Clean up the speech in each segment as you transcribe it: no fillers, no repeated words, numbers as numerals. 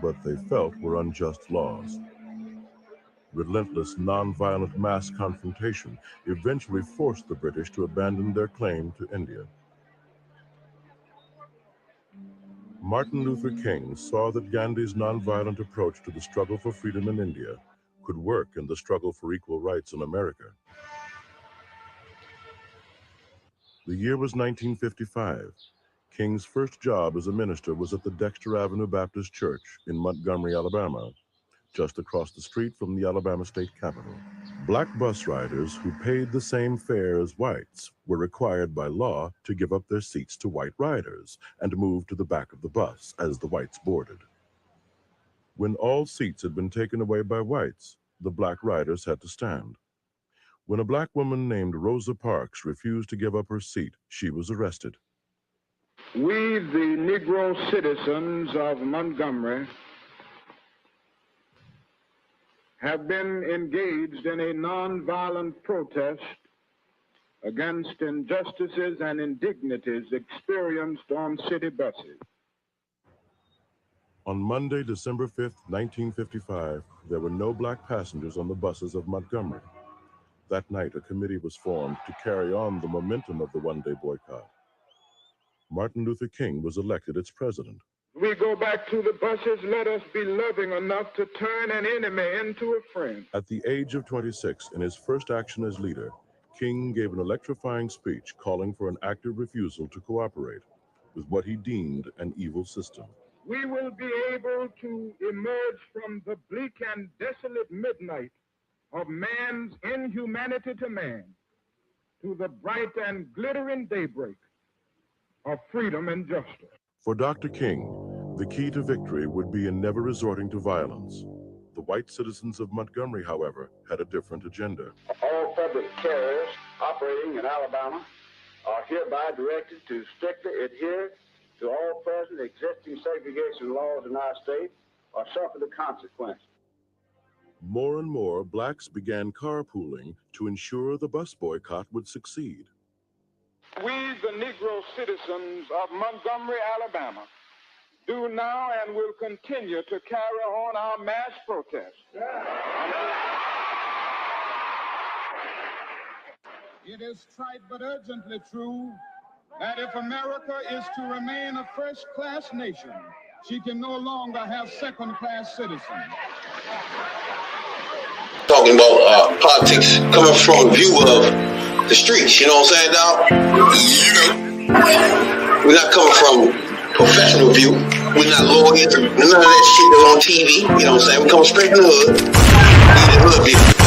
what they felt were unjust laws. Relentless, nonviolent mass confrontation eventually forced the British to abandon their claim to India. Martin Luther King saw that Gandhi's nonviolent approach to the struggle for freedom in India could work in the struggle for equal rights in America. The year was 1955. King's first job as a minister was at the Dexter Avenue Baptist Church in Montgomery, Alabama, just across the street from the Alabama state capitol. Black bus riders who paid the same fare as whites were required by law to give up their seats to white riders and move to the back of the bus as the whites boarded. When all seats had been taken away by whites, the black riders had to stand. When a black woman named Rosa Parks refused to give up her seat, she was arrested. We, the Negro citizens of Montgomery, have been engaged in a nonviolent protest against injustices and indignities experienced on city buses. On Monday, December 5th, 1955, there were no black passengers on the buses of Montgomery. That night, a committee was formed to carry on the momentum of the one-day boycott. Martin Luther King was elected its president. We go back to the buses, let us be loving enough to turn an enemy into a friend. At the age of 26, in his first action as leader, King gave an electrifying speech calling for an active refusal to cooperate with what he deemed an evil system. We will be able to emerge from the bleak and desolate midnight of man's inhumanity to man to the bright and glittering daybreak of freedom and justice. For Dr. King, the key to victory would be in never resorting to violence. The white citizens of Montgomery, however, had a different agenda. All public carriers operating in Alabama are hereby directed to strictly adhere to all present existing segregation laws in our state or suffer the consequences. More and more blacks began carpooling to ensure the bus boycott would succeed. We, the Negro citizens of Montgomery, Alabama, do now and will continue to carry on our mass protest. It is trite but urgently true that if America is to remain a first-class nation, she can no longer have second-class citizens. Talking about politics coming from a view of the streets, you know what I'm saying, dog? We're not coming from professional view. We're not lawyers, none of that shit that's on TV, you know what I'm saying? We come straight from the hood, we the hood view.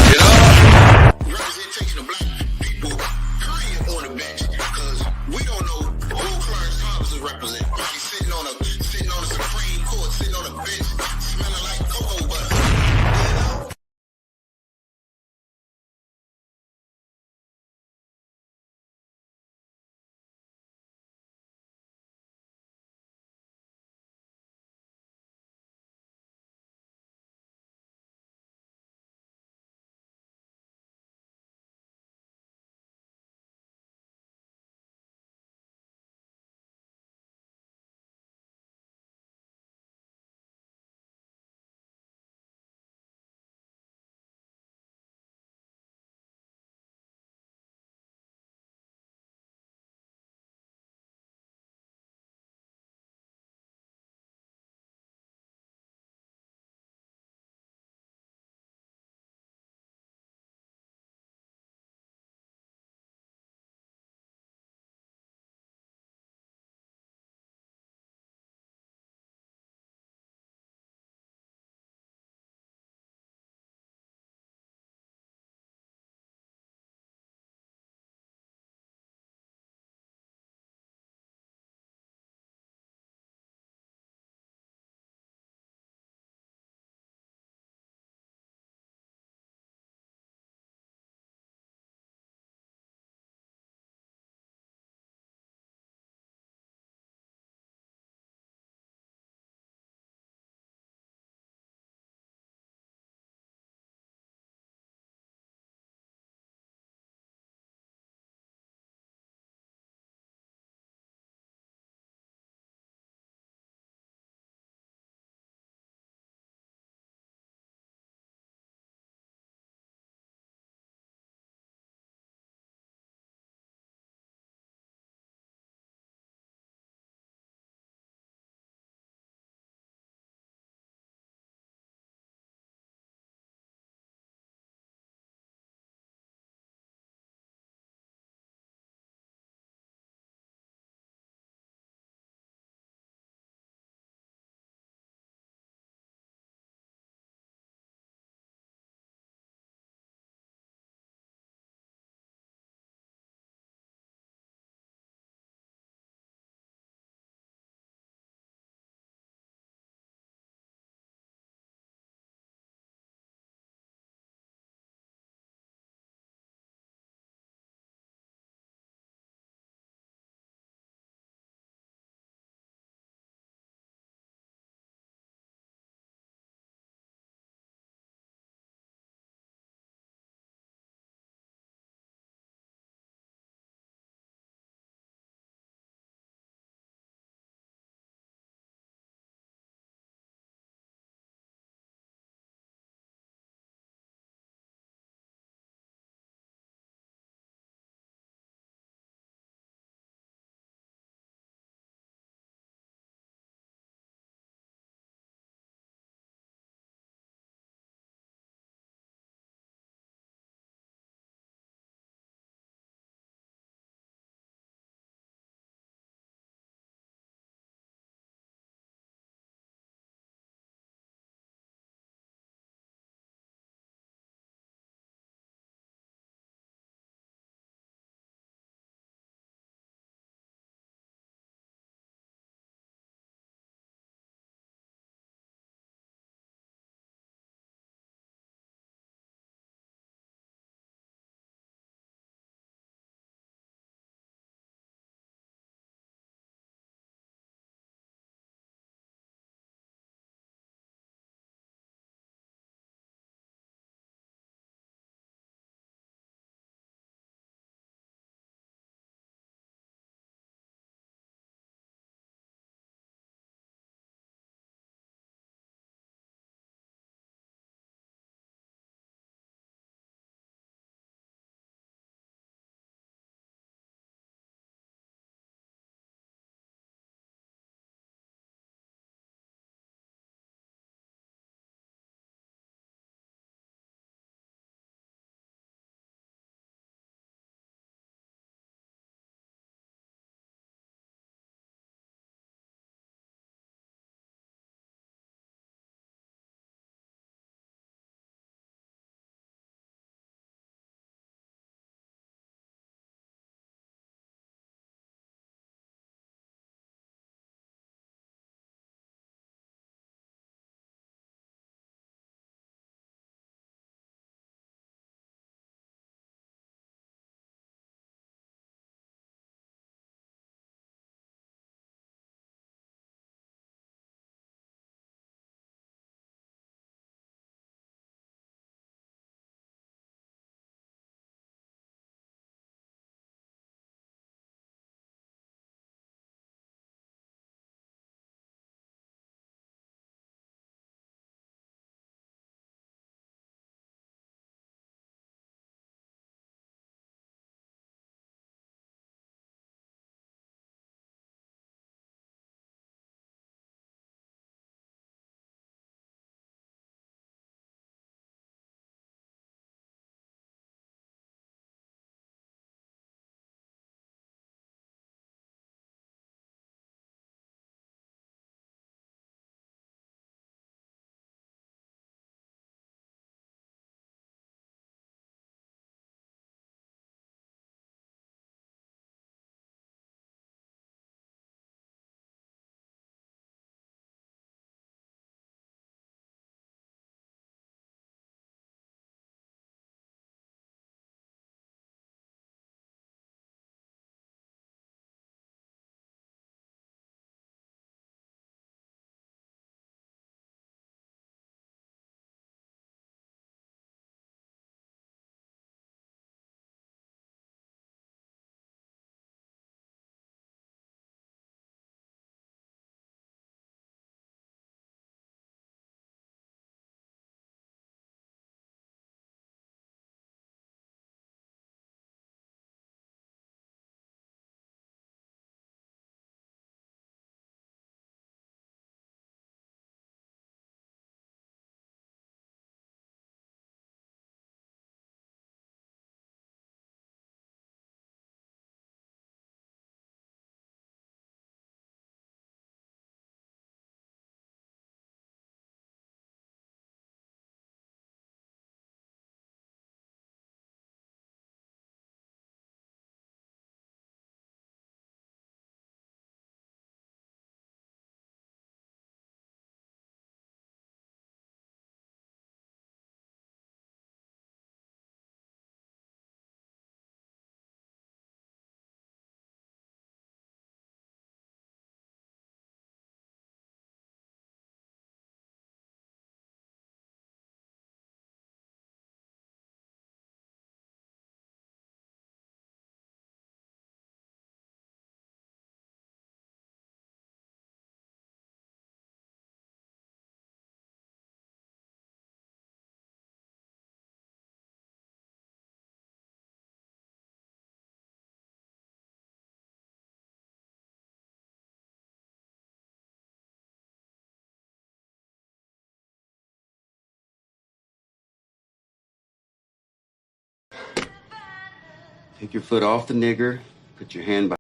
Take your foot off the nigger, put your hand behind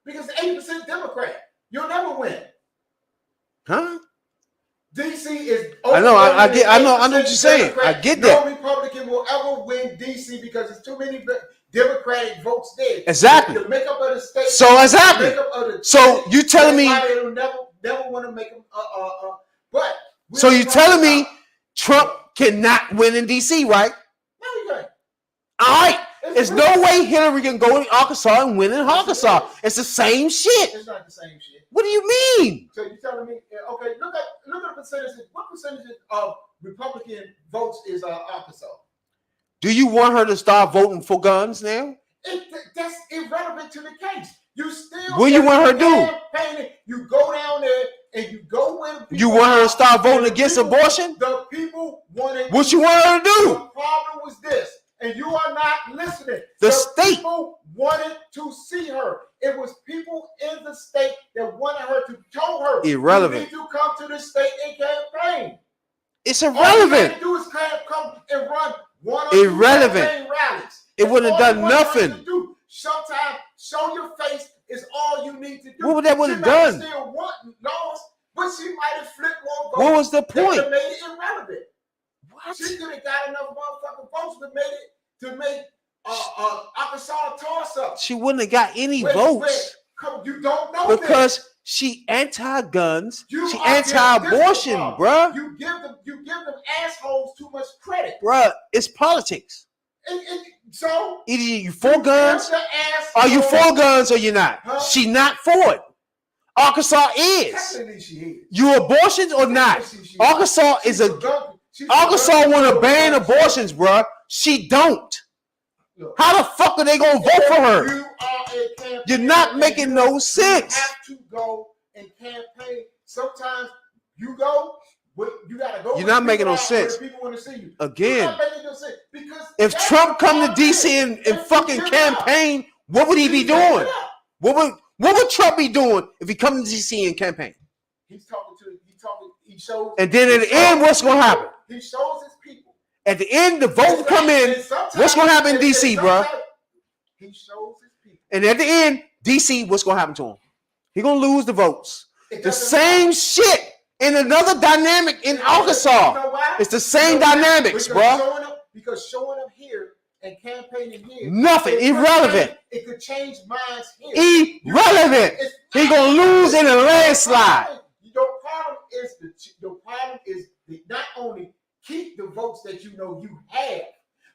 Because 80% Democrat. You'll never win. Huh? DC is. I know. I know what you're saying. Democrat. I get that. No Republican will ever win DC because there's too many Democratic votes there. Exactly. The makeup of the state. So exactly. So you telling me? It'll never want to make them. But. So you telling me Trump cannot win in DC, right? No, he can't. All right. There's no way Hillary can go in Arkansas and win in Arkansas. It's the same shit. It's not the same shit. What do you mean? So you're telling me, okay, look at the percentages. What percentage of Republican votes is Arkansas? Do you want her to start voting for guns now? That's irrelevant to the case. You still. What do you want her to do? You go down there and you go with. You want her to start voting against abortion? The people wanted. What you want her to do? The problem was this, and you are not listening. The state people wanted to see her. It was people in the state that wanted her to tell her. Irrelevant. You need to come to the state and campaign. It's irrelevant. All you have to do is come and run one or two campaign rallies. It wouldn't have done nothing. Sometimes show your face is all you need to do. What would that would have done? Still want laws, but she might have flipped more votes. What was the point? That made it irrelevant. What? She could have got enough motherfucking votes to make Arkansas a toss-up. She wouldn't have got any votes. You don't know because she anti-guns. She anti-abortion, bruh. You give them assholes too much credit, bruh. It's politics. So either you for guns, are you for guns or you're not? Huh? She not for it. Arkansas is. You abortions or not? Arkansas is a. Arkansas want to ban abortions, bruh. She don't. Look, how the fuck are they gonna vote for her? You're not making no sense. You have to go and campaign. Sometimes you go, but you gotta go. You're not making no sense. People want to see you. Again, because if Trump come to DC and fucking campaign, what would he be doing? What would Trump be doing if he come to DC and campaign? He's talking to. He shows. And then at the end, what's gonna happen? He shows his people. At the end, the vote will come in. What's going to happen in D.C., bro? He shows his people. And at the end, D.C., what's going to happen to him? He's going to lose the votes. The same shit in another dynamic in Arkansas. You know it's the same dynamics, bro. Because showing up here and campaigning here. Nothing. Irrelevant. It could change minds here. Irrelevant. He's going to lose in a landslide. Your problem is not only keep the votes that you know you have,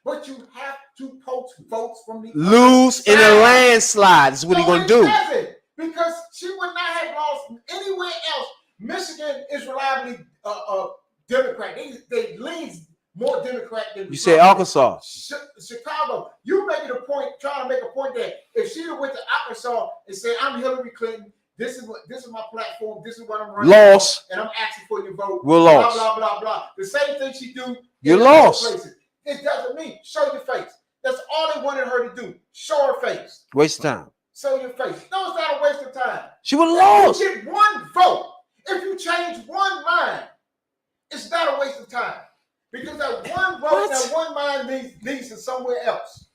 but you have to poach votes from the lose in a landslide is what he's going to do. Because she would not have lost anywhere else. Michigan is reliably Democrat. They lean more Democrat than you say Arkansas. Chicago. You making a point, trying to make a point that if she went to Arkansas and said, "I'm Hillary Clinton. This is my platform. This is what I'm running. Lost. And I'm asking for your vote." We're lost. Blah, blah, blah, blah. The same thing she do. You're lost. Places. It doesn't mean show your face. That's all they wanted her to do. Show her face. Waste of time. Show your face. No, it's not a waste of time. She would have lost. You get one vote. If you change one mind, it's not a waste of time. Because that one vote, that one mind leads to somewhere else.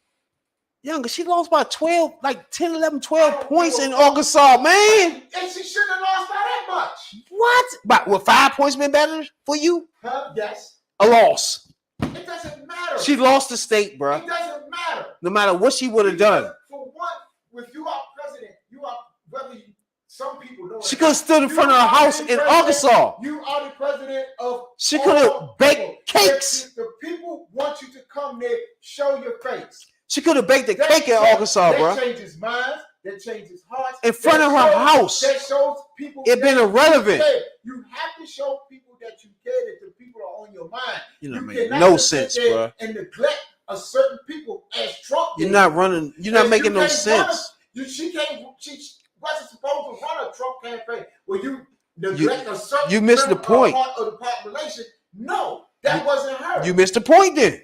Younger, she lost by 12, like 10, 11, 12 points in Arkansas, man. And she shouldn't have lost by that much. What? But would 5 points been better for you? Yes. A loss. It doesn't matter. She lost the state, bro. It doesn't matter. No matter what she would have done. For one, if you are president, you are, whether you, some people know. She could have stood in front of her house in Arkansas. You are the president of. She could have baked cakes. The people want you to come there, show your face. She could have baked a cake in Arkansas, bro. That changes minds. That changes hearts. In front of her house. That shows people. It been irrelevant. You have to show people that you care, that the people are on your mind. You know, make no sense, bro. And neglect a certain people as Trump. You're not running. You're not making no sense. She wasn't supposed to run a Trump campaign. Well, you neglect a certain. You missed the point. Part of the population. No, that wasn't her. You missed the point then,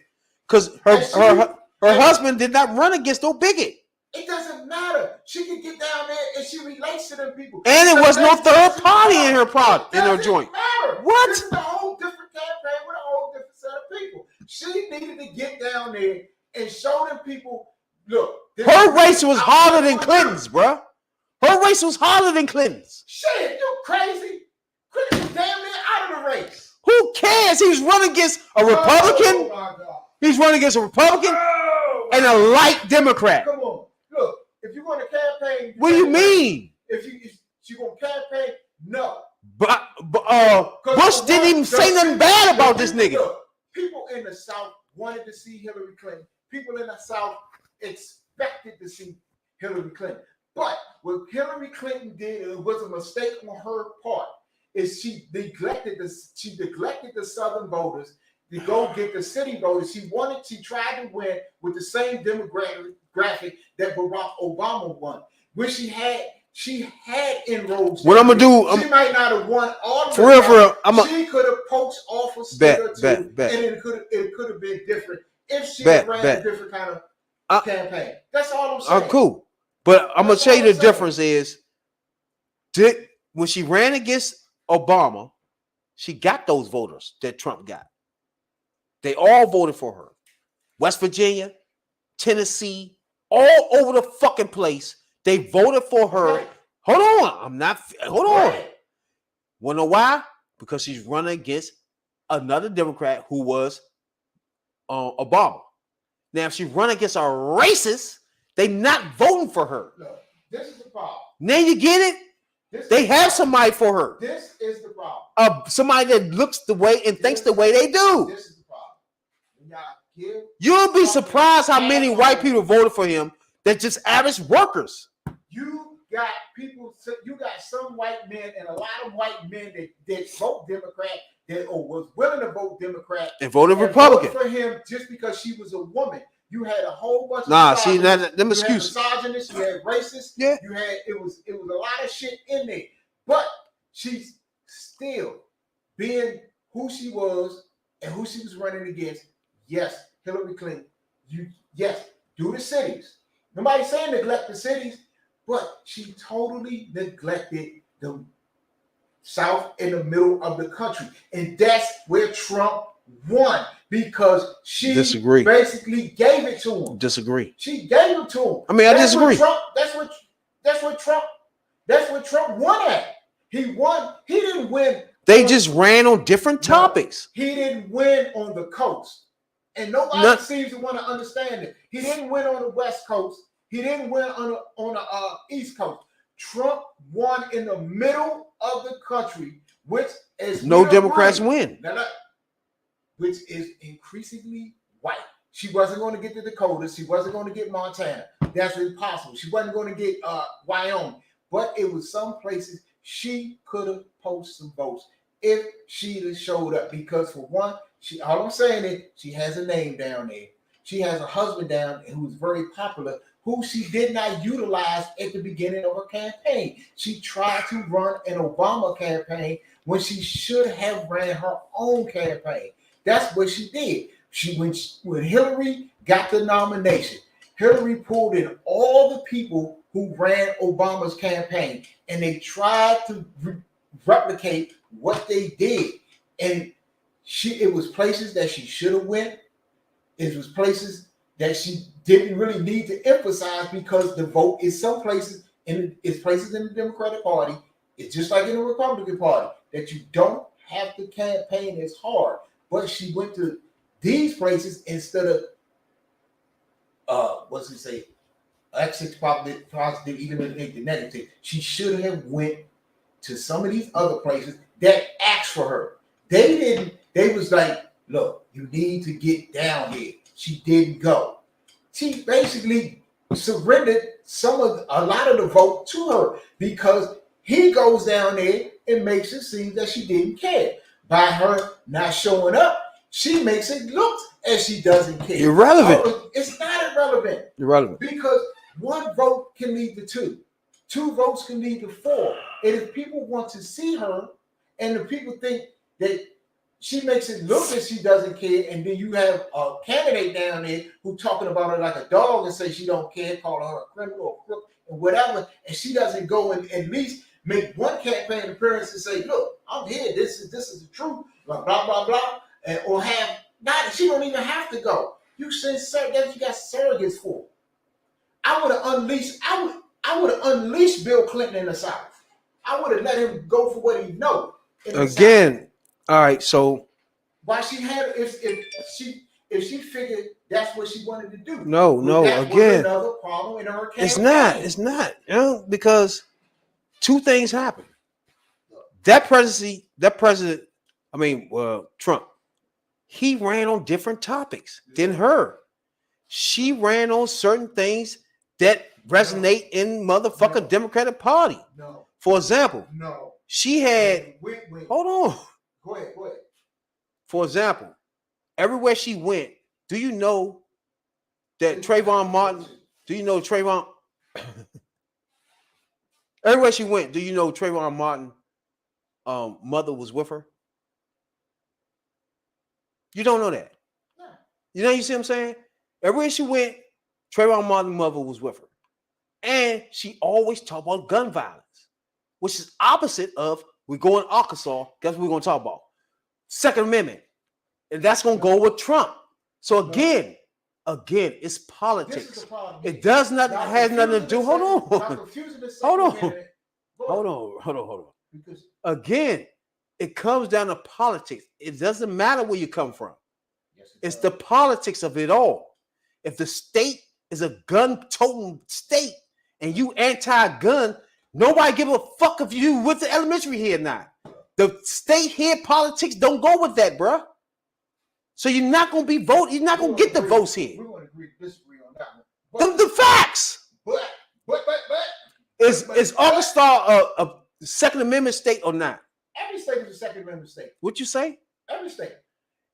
because her husband did not run against no bigot. It doesn't matter. She can get down there and she relates to them people. And it was no third party in her product, in her joint. Matter. What? This is a whole different campaign with a whole different set of people. She needed to get down there and show them people, look. Her race was harder than Clinton's, bro. Her race was harder than Clinton's. Shit, you crazy? Clinton was damn near out of the race. Who cares? He was running against a Republican. Oh my God. He's running against a Republican and a light Democrat. Come on. Look, if you're going to campaign. What do you mean? If you're going to campaign, no. But Bush didn't even say nothing bad about this nigga. Look, people in the South wanted to see Hillary Clinton. People in the South expected to see Hillary Clinton. But what Hillary Clinton did, it was a mistake on her part, is she neglected the Southern voters to go get the city voters. She tried to win with the same demographic that Barack Obama won, which she had inroads. What I'm gonna do? She might not have won all. For real. She could have poached off a state or two, and it could have been different if she ran a different kind of campaign. That's all I'm saying. Cool, but I'm gonna tell you the difference is, when she ran against Obama, she got those voters that Trump got. They all voted for her. West Virginia, Tennessee, all over the fucking place. They voted for her. Right. Hold on. Hold on. Wanna know why? Because she's running against another Democrat who was Obama. Now, if she run against a racist, they not voting for her. No, this is the problem. Now you get it? They have somebody for her. This is the problem. Somebody that looks the way and thinks the way they do. This is the problem. You'll be surprised how many white people voted for him that just average workers. You got some white men and a lot of white men that vote Democrat or was willing to vote Democrat and voted Republican for him just because she was a woman. You had a whole bunch of them excuses. You had misogynists, you had racists, yeah. You had it was a lot of shit in there. But she's still being who she was and who she was running against. Yes, Hillary Clinton. Do the cities. Nobody's saying neglect the cities, but she totally neglected the South and the middle of the country. And that's where Trump won because she basically gave it to him. Disagree. She gave it to him. I mean, I disagree. That's what Trump won at. He won. He didn't win. They just ran on different topics. He didn't win on the coast. And nobody seems to want to understand it. He didn't win on the West Coast. He didn't win on the East Coast. Trump won in the middle of the country, which is no Democrats win. Which is increasingly white. She wasn't going to get the Dakotas. She wasn't going to get Montana. That's impossible. She wasn't going to get Wyoming. But it was some places she could have posted some votes if she'd have showed up. Because for one, all I'm saying is she has a name down there. She has a husband down there who's very popular, who she did not utilize at the beginning of her campaign. She tried to run an Obama campaign when she should have ran her own campaign. That's what she did. When Hillary got the nomination, Hillary pulled in all the people who ran Obama's campaign, and they tried to replicate what they did. And it was places that she should have went. It was places that she didn't really need to emphasize because the vote is some places, and it's places in the Democratic Party. It's just like in the Republican Party that you don't have to campaign as hard. But she went to these places instead of exit positive, eliminate the negative. She should have went to some of these other places that asked for her. They didn't. They was like, look, you need to get down here. She didn't go. She basically surrendered a lot of the vote to her because he goes down there and makes it seem that she didn't care. By her not showing up, she makes it look as she doesn't care. Irrelevant. It's not irrelevant. Irrelevant. Because one vote can lead to two. Two votes can lead to four. And if people want to see her and the people think that she makes it look as she doesn't care, and then you have a candidate down there who talking about her like a dog and say she don't care, calling her a criminal or crook and whatever, and she doesn't go and at least make one campaign appearance and say, look, I'm here, this is the truth, blah, blah, blah, blah, or have not, she don't even have to go. You said, sir, that you got surrogates for. I would have unleashed, I I would have unleashed Bill Clinton in the South. I would have let him go for what he know. Again, all right. So why she had if she figured that's what she wanted to do? No. Again, another problem in her campaign. It's not. You know, because two things happen. That president. I mean, Trump. He ran on different topics than her. She ran on certain things that resonate in motherfucking Democratic Party. No. For example, she had. Wait. Hold on. Go ahead. For example, everywhere she went, do you know that Trayvon Martin? Do you know Trayvon? Everywhere she went, do you know Trayvon Martin? Mother was with her. You don't know that. You know, you see what I'm saying? Everywhere she went, Trayvon Martin's mother was with her. And she always talked about gun violence, which is opposite of we go in Arkansas. Guess what we're going to talk about? Second Amendment. And that's going to go with Trump. So again, it's politics. It does not have nothing to do. Hold on. Again, it comes down to politics. It doesn't matter where you come from. It's the politics of it all. If the state is a gun-toting state and you anti-gun, nobody give a fuck if you with the elementary here or not. The state here politics don't go with that, bruh. So you're not gonna be voting. You're not gonna get the votes here. We're gonna disagree on that one. The facts. But is Arkansas a Second Amendment state or not? Every state is a Second Amendment state. What you say? Every state.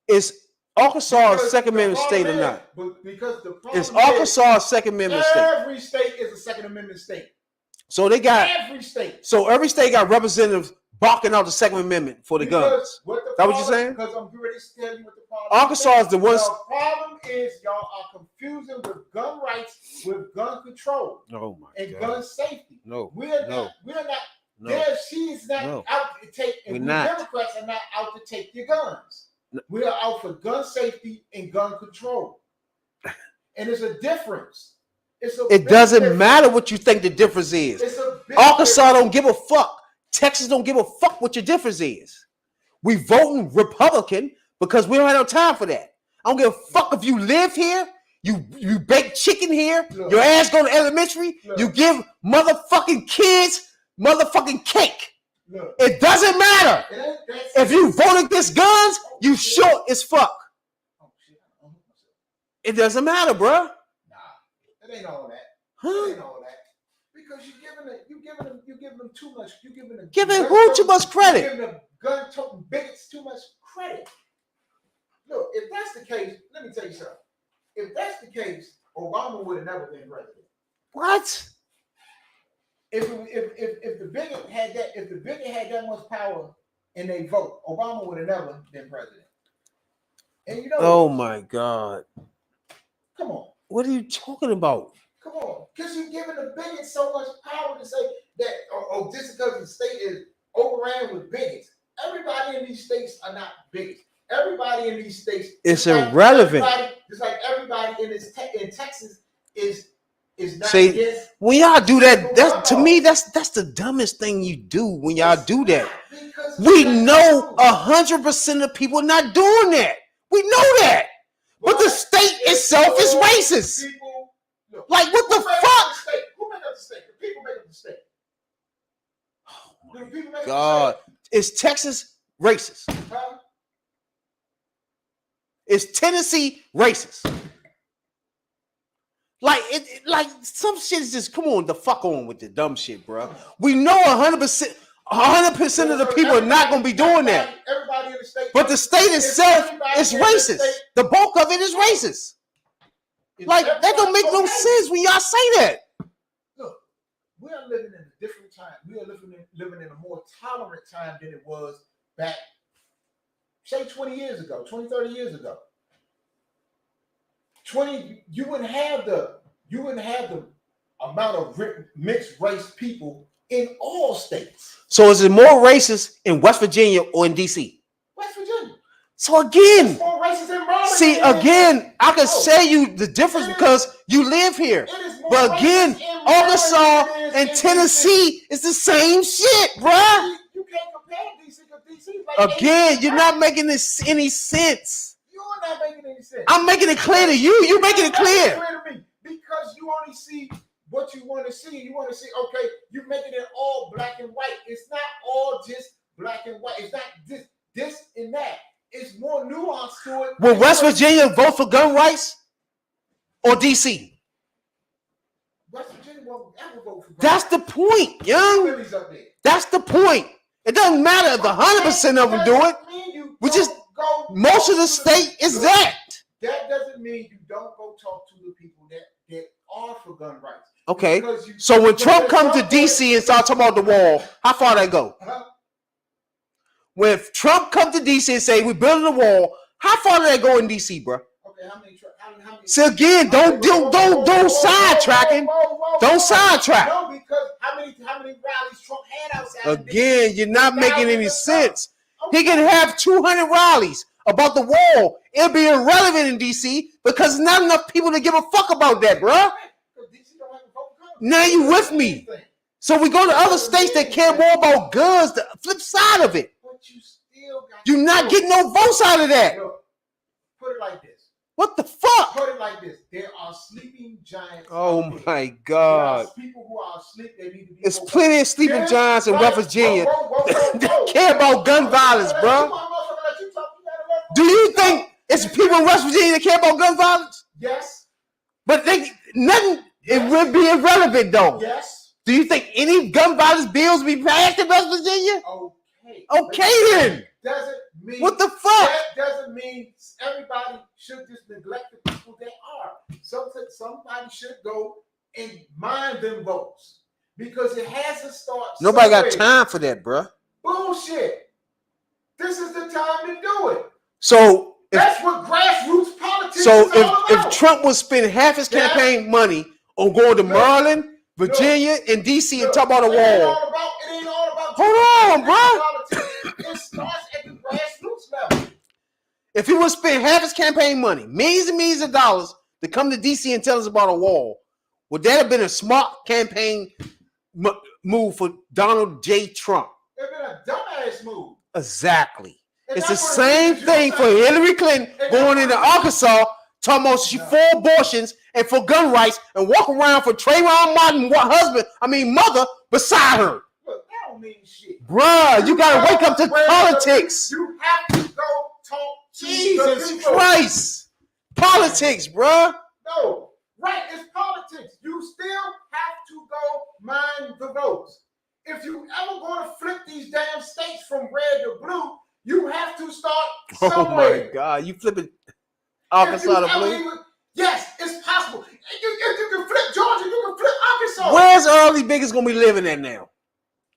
Is Arkansas a Second Amendment state or not? Because the problem is Arkansas a Second Amendment state? Every state is a Second Amendment state. So they got every state. So every state got representatives barking out the Second Amendment for the guns. That what you're saying? Because I'm ready to tell you what the problem Arkansas is the one. The problem is y'all are confusing with gun rights with gun control. Oh my and God. Gun safety. We're not. She's not out to take. And we Democrats are not out to take your guns. We are out for gun safety and gun control. And there's a difference. It doesn't matter what you think the difference is. Arkansas don't give a fuck. Texas don't give a fuck what your difference is. We voting Republican because we don't have no time for that. I don't give a fuck if you live here, you bake chicken here, your ass go to elementary, you give motherfucking kids motherfucking cake. It doesn't matter. If you vote against guns, you short as fuck. It doesn't matter, bruh. Nah, it ain't all that. It ain't all that. Because you're giving them too much. You're giving them who too much credit? You're giving them gun-toting bigots too much credit. Look, if that's the case, let me tell you something. If that's the case, Obama would have never been president. What? If the bigot had that much power and they vote, Obama would have never been president. And you know. Oh my God. Come on. What are you talking about? Come on, because you're giving the bigots so much power to say that, just because the state is overran with bigots. Everybody in these states are not bigots. Everybody in these states, it's irrelevant. Just like everybody in Texas is not. See, against when y'all do that, that's to me that's the dumbest thing you do when y'all do that. We know 100% of people not doing that. We know that, but the state itself is racist. Like, what the fuck? Who make up the state? The people make up the state. Oh my God. Is Texas racist? Huh? Is Tennessee racist? Like, like some shit is just, come on, the fuck on with the dumb shit, bro. We know 100% of the people are not going to be doing that. Everybody in the state. But the state itself is racist. The bulk of it is racist. Like, that don't make no sense when y'all say that. Look, we are living in a different time. We are living in a more tolerant time than it was back, say, 20 years ago, 20, 30 years ago. You wouldn't have the amount of mixed race people in all states. So is it more racist in West Virginia or in DC? West Virginia. So again, more racist than Birmingham. see, again, I can say you the difference because you live here. But again, Arkansas and Tennessee is the same shit, bruh. You can't compare DC because DC like again, you're not making this any sense. You're not making any sense. I'm making it clear to you. You making it clear. To me because you only see what you want to see. You want to see, okay, you're making it all black and white. It's not all just black and white. It's not this and that. It's more nuance to it. Will West Virginia vote for gun rights or DC? West Virginia won't ever vote for gun That's the point, young. That's the point. It doesn't matter if 100% of them do it. We just most of the state is that. That doesn't mean you don't go talk to the people that are for gun rights. Okay. So when Trump comes to DC and start talking about the wall, how far that go? When Trump comes to DC and say we're building a wall, how far did that go in DC, bro? Okay, how many? So again, don't sidetracking. Don't sidetrack. No, because how many rallies Trump had outside? Again, you're not making any sense. He can have 200 rallies about the wall. It'll be irrelevant in DC because not enough people to give a fuck about that, bro. Now you with me? So we go to other states that care more about guns. The flip side of it. You're not getting no votes out of that. Look, put it like this. What the fuck? Put it like this. There are sleeping giants. Oh my God. People who are asleep, they need to be. There's plenty of sleeping giants in West Virginia that care about gun violence, bro. Do you think it's people in West Virginia that care about gun violence? Yes. But nothing. It would be irrelevant though. Yes. Do you think any gun violence bills be passed in West Virginia? Okay then. Doesn't mean what the fuck? That doesn't mean everybody should just neglect the people they are. Somebody should go and mind them votes because it has to start. Nobody got time for that, bro. Bullshit. This is the time to do it. So that's what grassroots politics is all about. If Trump would spend half his campaign money on going to Maryland, Virginia, and DC and talk about a wall. It ain't all about. Hold on, bro. It starts at the grassroots level. If he would spend half his campaign money, millions and millions of dollars, to come to DC and tell us about a wall, would that have been a smart campaign move for Donald J. Trump? It's been a dumbass move. Exactly. It's the same thing for Hillary Clinton going into Arkansas, talking about she for abortions and for gun rights, and walk around for Trayvon Martin, mother beside her. Look, that don't mean shit. Bruh, you gotta wake up to politics. You have to go talk to Jesus Christ. Politics, bruh. No, right, it's politics. You still have to go mind the votes. If you ever going to flip these damn states from red to blue, you have to start somewhere. Oh my God, you flipping Arkansas to blue? Yes, it's possible. You can flip Georgia, you can flip Arkansas. Where's Early Biggers gonna be living at now?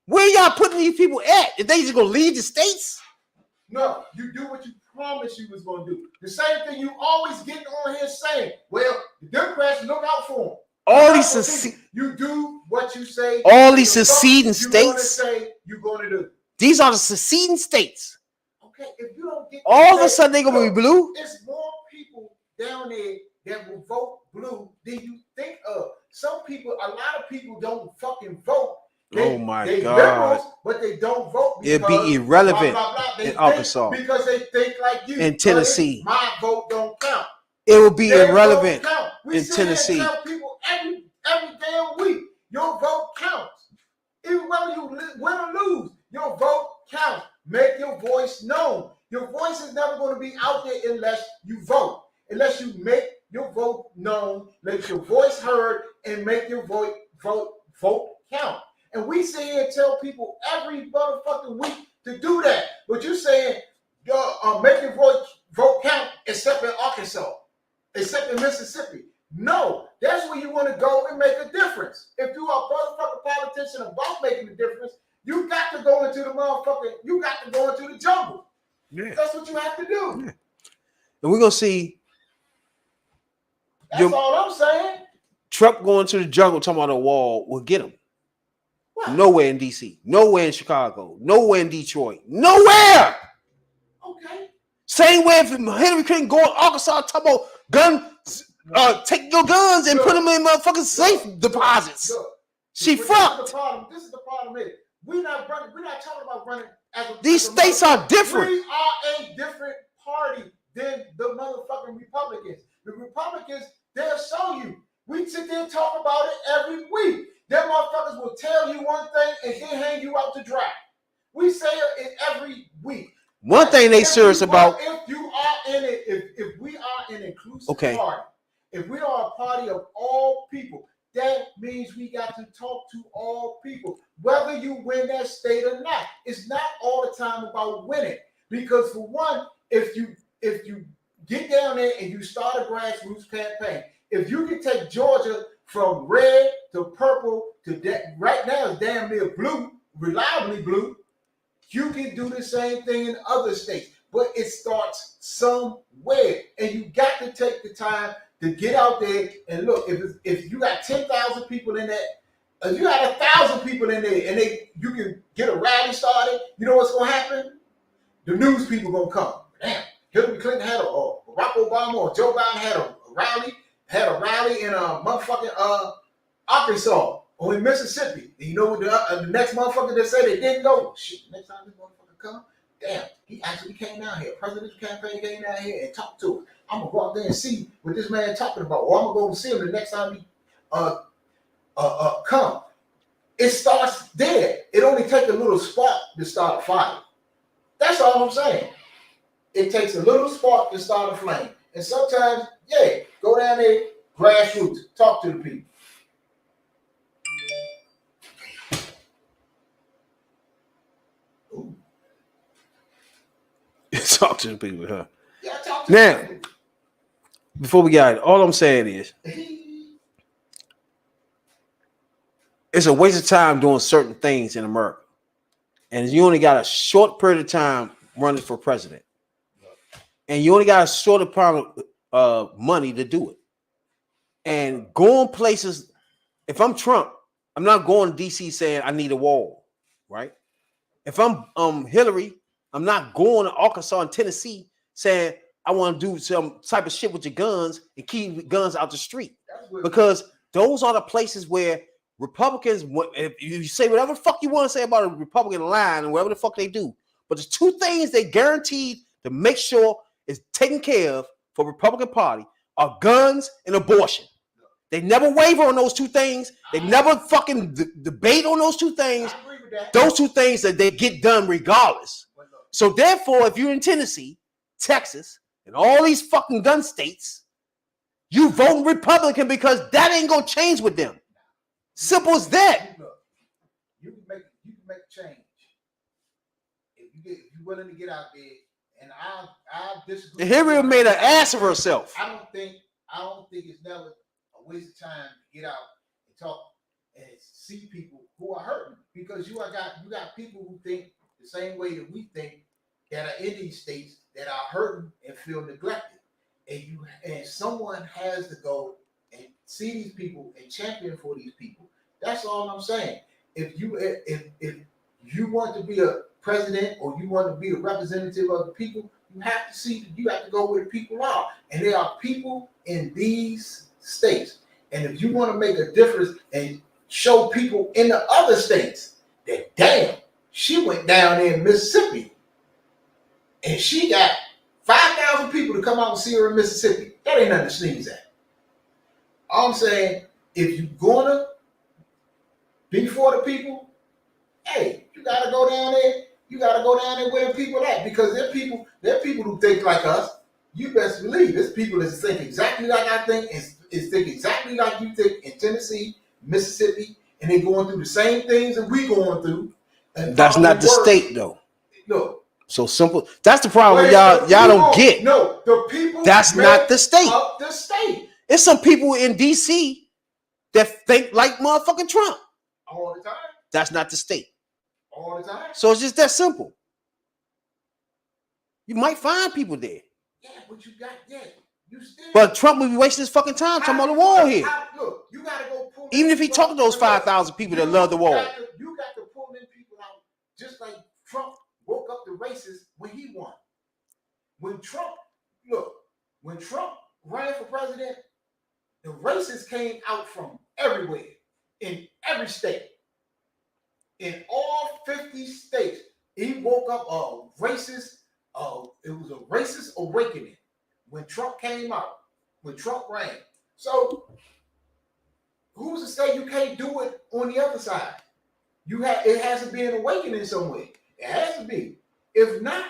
Where y'all putting these people at? If they just gonna leave the states? No, you do what you promised you was gonna do. The same thing you always get on here saying. Well, the Democrats look out for them. All these you do what you say. All these seceding states. You're gonna do. These are the seceding states. Okay, if you don't get all of a sudden they're gonna be blue. It's more people down there that will vote blue than you think of. A lot of people don't fucking vote. Oh my God! Liberals, but they don't vote. It'd be irrelevant in Arkansas because they think like you. In Tennessee, my vote don't count. It will be irrelevant in Tennessee. Tell people every damn week your vote counts. Even whether you win or lose, your vote counts. Make your voice known. Your voice is never going to be out there unless you vote. Unless you make your vote known, let your voice heard, and make your vote count. And we sit here and tell people every motherfucking week to do that. But you saying make your vote count except in Arkansas, except in Mississippi. No, that's where you want to go and make a difference. If you are a motherfucking politician about making a difference, you got to go into the motherfucking, you got to go into the jungle. Yeah. That's what you have to do. Yeah. And we're going to see. That's all I'm saying. Trump going to the jungle talking about a wall will get him. What? Nowhere in DC. Nowhere in Chicago. Nowhere in Detroit. Nowhere. Okay. Same way if Hillary Clinton go in Arkansas talk about guns, take your guns and put them in motherfucking safe deposits. She fucked. This is the problem. Is we're not talking about running as a These states are different. We are a different party than the motherfucking Republicans. The Republicans, they'll show you. We sit there and talk about it every week. Them motherfuckers will tell you one thing and then hang you out to dry. We say it every week. One thing they serious about. If you are in it, if we are an inclusive party, if we are a party of all people, that means we got to talk to all people, whether you win that state or not. It's not all the time about winning, because for one, if you get down there and you start a grassroots campaign, if you can take Georgia from red to purple to right now it's damn near blue, reliably blue, you can do the same thing in other states, but it starts somewhere, and you got to take the time to get out there and look. If you got 10,000 people in that, if you got 1,000 people in there, and you can get a rally started, you know what's gonna happen? The news people gonna come. Damn, Hillary Clinton had or Barack Obama or Joe Biden had a rally in motherfucking Arkansas or in Mississippi. And you know what the next motherfucker that said they didn't go? Shit, next time this motherfucker come, damn, he actually came down here. Presidential campaign came down here and talked to him. I'm gonna go out there and see what this man talking about, or I'm gonna go and see him the next time he come. It starts there. It only takes a little spark to start a fire. That's all I'm saying. It takes a little spark to start a flame. And sometimes, go down there, grassroots, talk to the people. Ooh. Talk to the people, huh? Yeah, talk to now, the people. Before we got it, all I'm saying is it's a waste of time doing certain things in America. And you only got a short period of time running for president. And you only got a short amount of money to do it. And going places, if I'm Trump, I'm not going to DC saying I need a wall, right? If I'm Hillary, I'm not going to Arkansas and Tennessee saying I want to do some type of shit with your guns and keep guns out the street. Because those are the places where Republicans, if you say whatever the fuck you want to say about a Republican line and whatever the fuck they do, but there's two things they guaranteed to make sure is taken care of for Republican Party are guns and abortion. They never waver on those two things. They never fucking debate on those two things. Those two things that they get done regardless. So therefore, if you're in Tennessee, Texas, and all these fucking gun states, you vote Republican because that ain't gonna change with them. Simple as that. You can make change if you're willing to get out there. And I disagree. And Hillary made an ass of herself. I don't think it's never a waste of time to get out and talk and see people who are hurting, because you got people who think the same way that we think, that are in these states that are hurting and feel neglected. And someone has to go and see these people and champion for these people. That's all I'm saying. If you want to be a president or you want to be a representative of the people, you have to go where the people are. And there are people in these states. And if you want to make a difference and show people in the other states that, damn, she went down there in Mississippi and she got 5,000 people to come out and see her in Mississippi. That ain't nothing to sneeze at. All I'm saying, if you're gonna be for the people, hey, you gotta go down there. You gotta go down there where the people at, because they're people who think like us. You best believe there's people that think exactly like I think, and think exactly like you think in Tennessee, Mississippi, and they're going through the same things that we going through. And that's not the state though. No. So simple. That's the problem. Y'all don't get. No, the people. That's not the state. Of the state. It's some people in DC that think like motherfucking Trump. All the time. That's not the state. All the time. So it's just that simple. You might find people there. Yeah, but you got you still. But Trump will be wasting his fucking time talking about the wall here. Look, you gotta go pull. Even if he talked to those 5,000 people that love the wall. You got to pull them people out, just like Trump woke up the racists when he won. when Trump ran for president, the racists came out from everywhere, in every state. In all 50 states, he woke up a racist, it was a racist awakening when Trump came out, when Trump ran. So who's to say you can't do it on the other side? It has to be an awakening somewhere. It has to be. If not,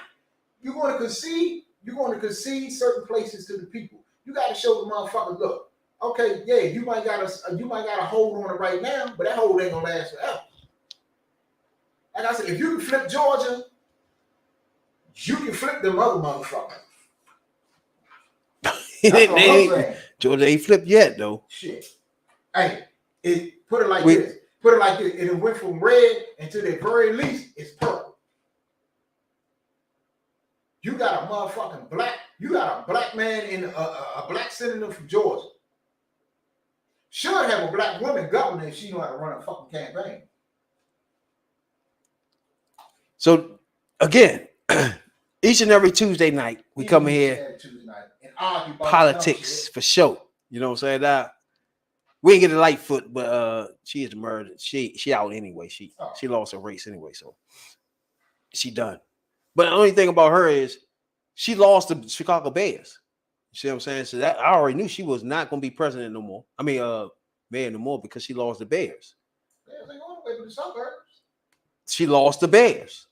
you're going to concede certain places to the people. You got to show the motherfuckers, look, okay, yeah, you might got a hold on it right now, but that hold ain't gonna last forever. Like I said, if you can flip Georgia, you can flip them other motherfuckers. Georgia ain't flipped yet, though. Shit. Hey, put it like this. Put it like this. It went from red until the very least it's purple. You got a motherfucking black man in a black senator from Georgia. Should have a black woman governor if she know how to run a fucking campaign. So again, each and every Tuesday night we come in here and argue about politics for sure. You know what I'm saying? We ain't get a Lightfoot, but she is murdered. She out anyway. She lost her race anyway, so she done. But the only thing about her is she lost the Chicago Bears. You see what I'm saying? So that I already knew she was not going to be president no more. I mean, mayor no more because she lost the Bears. They going away to the suburbs. She lost the Bears.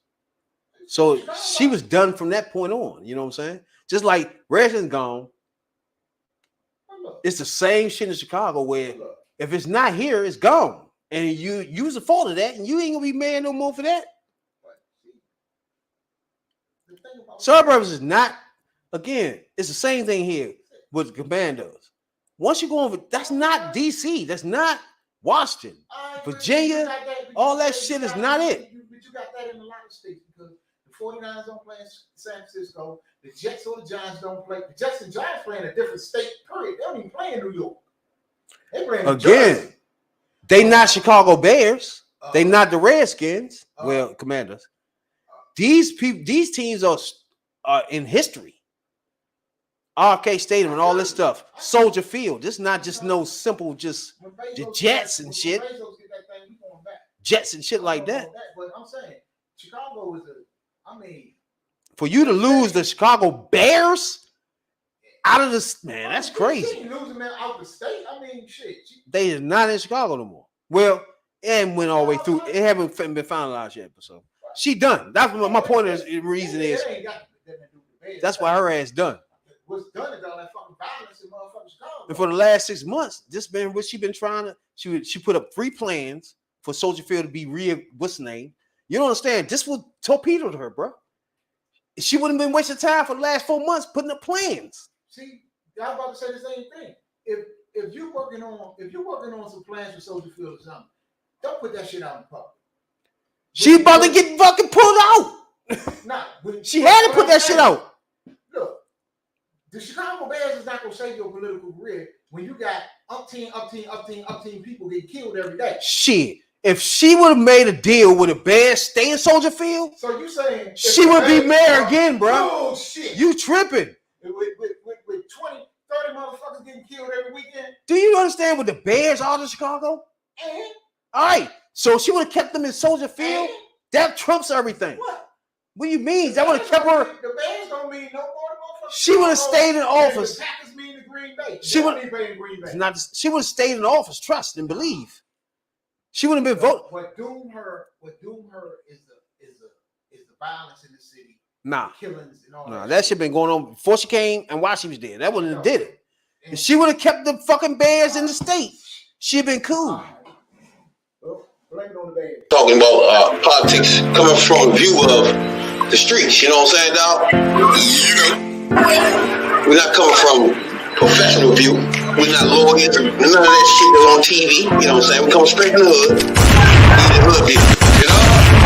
So she was done from that point on. You know what I'm saying? Just like Reagan's gone. It's the same shit in Chicago where if it's not here, it's gone. And you was a fault of that, and you ain't gonna be mad no more for that. Suburbs is not, again, it's the same thing here with commandos. Once you go over, that's not DC, that's not Washington, Virginia, all that shit is not it. But you got that in a lot of states because the 49ers don't play in San Francisco, the Jets or the Giants don't play. The Jets and Giants play in a different state, period. They don't even play in New York. They play in New Jersey. They not Chicago Bears. They not the Redskins. Well, Commanders. These teams are in history. RK Stadium and all this stuff. Soldier Field. This is not just no simple just the Jets and shit. Jets and shit like that. But I'm saying Chicago is for you to lose the Chicago Bears out of this, man, that's crazy. She ain't losing them out the state. I mean, shit. They is not in Chicago no more. Well, and went all the way through. It haven't been finalized yet, so she done. That's what my point is. The reason is that's why her ass done. What's done is all that fucking violence in motherfucking Chicago. And for the last 6 months, this been what she been trying to. She put up 3 plans for Soldier Field to be what's the name? You don't understand? This was torpedoed her, bro. She wouldn't have been wasting time for the last 4 months putting up plans. See, I was about to say the same thing. If you're working on some plans for Soldier Field or something, don't put that shit out in public. She about to get fucking pulled out. She had to put that shit out. Look, the Chicago Bears is not gonna save your political career when you got umpteen people get killed every day. Shit. If she would have made a deal with the Bears, stay in Soldier Field, so you saying she would be mayor again, bro? Oh shit! You tripping? With 20, 30 motherfuckers getting killed every weekend. Do you understand what the Bears are to Chicago? And? All right, so she would have kept them in Soldier Field. That trumps everything. What do you mean? That would have kept her. The Bears don't mean no more. She would have stayed in office. The Packers mean the Green Bay. She would. She would have stayed in office. Trust and believe. She wouldn't have been voted. What doomed her is the violence in the city. Nah. The killings and all that shit been going on before she came and while she was there. That wouldn't have did it. If she would have kept the fucking Bears in the state, she'd been cool. Blame it on the Bears. Talking about politics coming from a view of the streets, you know what I'm saying, dog? You know, we're not coming from professional view. We're not lawyers, none of that shit that's on TV. You know what I'm saying? We come straight from the hood. The hood view, you know?